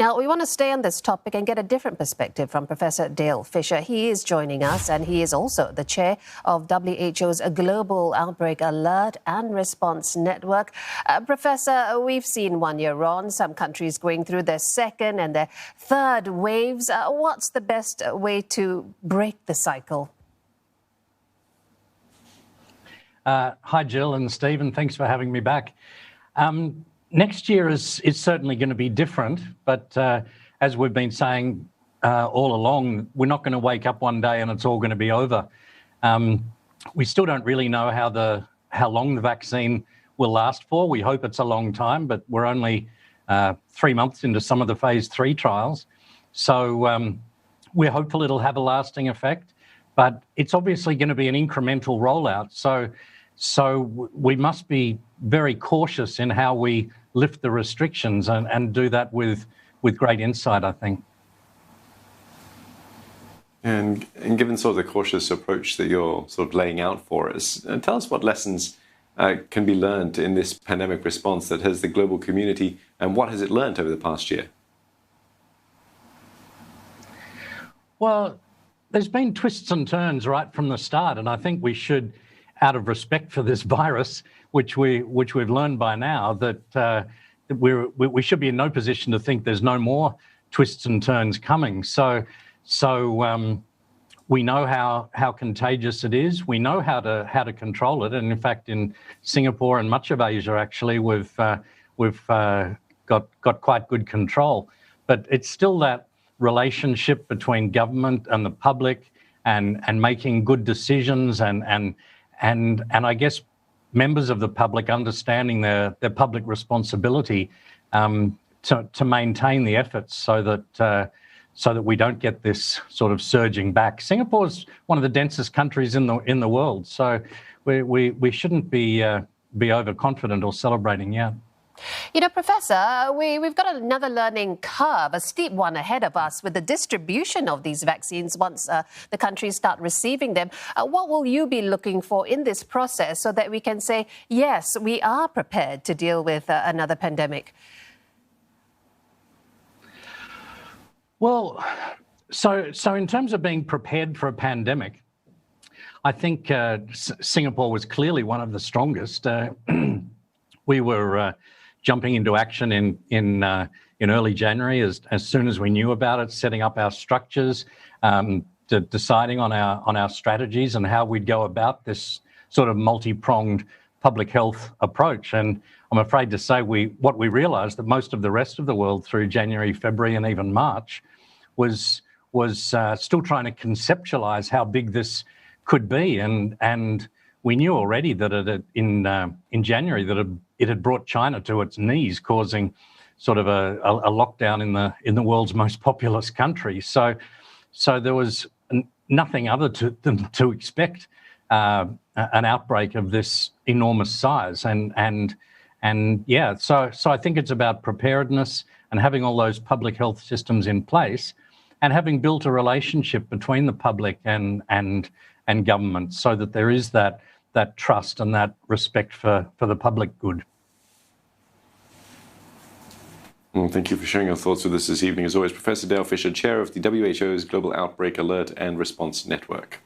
Now, we want to stay on this topic and get a different perspective from Professor Dale Fisher. He is joining us, and he is also the chair of WHO's Global Outbreak Alert and Response Network. Professor, we've seen 1 year on, some countries going through their second and their third waves. What's the best way to break the cycle? Hi, Jill and Stephen. Thanks for having me back. Next year is certainly going to be different, but as we've been saying all along, we're not going to wake up one day and it's all going to be over. We still don't really know how long the vaccine will last for. We hope it's a long time, but we're only 3 months into some of the phase 3 trials. So we're hopeful it'll have a lasting effect, but it's obviously going to be an incremental rollout. So we must be very cautious in how we lift the restrictions and do that with great insight, I think. And given sort of the cautious approach that you're sort of laying out for us, tell us what lessons can be learned in this pandemic response that has the global community, and what has it learned over the past year? Well, there's been twists and turns right from the start, and I think we should, out of respect for this virus, which we've learned by now, that we should be in no position to think there's no more twists and turns coming. So we know how contagious it is. We know how to control it, and in fact, in Singapore and much of Asia, actually, we've got quite good control. But it's still that relationship between government and the public, and making good decisions, and I guess members of the public understanding their public responsibility to maintain the efforts so that we don't get this sort of surging back. Singapore is one of the densest countries in the world, so we shouldn't be overconfident or celebrating yet. You know, Professor, we've got another learning curve, a steep one ahead of us with the distribution of these vaccines once the countries start receiving them. What will you be looking for in this process so that we can say, yes, we are prepared to deal with another pandemic? Well, so in terms of being prepared for a pandemic, I think Singapore was clearly one of the strongest. We were jumping into action in early January as soon as we knew about it, setting up our structures, deciding on our strategies and how we'd go about this sort of multi-pronged public health approach. And I'm afraid to say what we realised that most of the rest of the world through January, February, and even March was still trying to conceptualise how big this could be, and we knew already that in January that it had brought China to its knees, causing sort of a lockdown in the world's most populous country. So there was nothing other than to expect an outbreak of this enormous size, and yeah. So I think it's about preparedness and having all those public health systems in place, and having built a relationship between the public and government, so that there is that trust and that respect for the public good. Well, thank you for sharing your thoughts with us this evening. As always, Professor Dale Fisher, Chair of the WHO's Global Outbreak Alert and Response Network.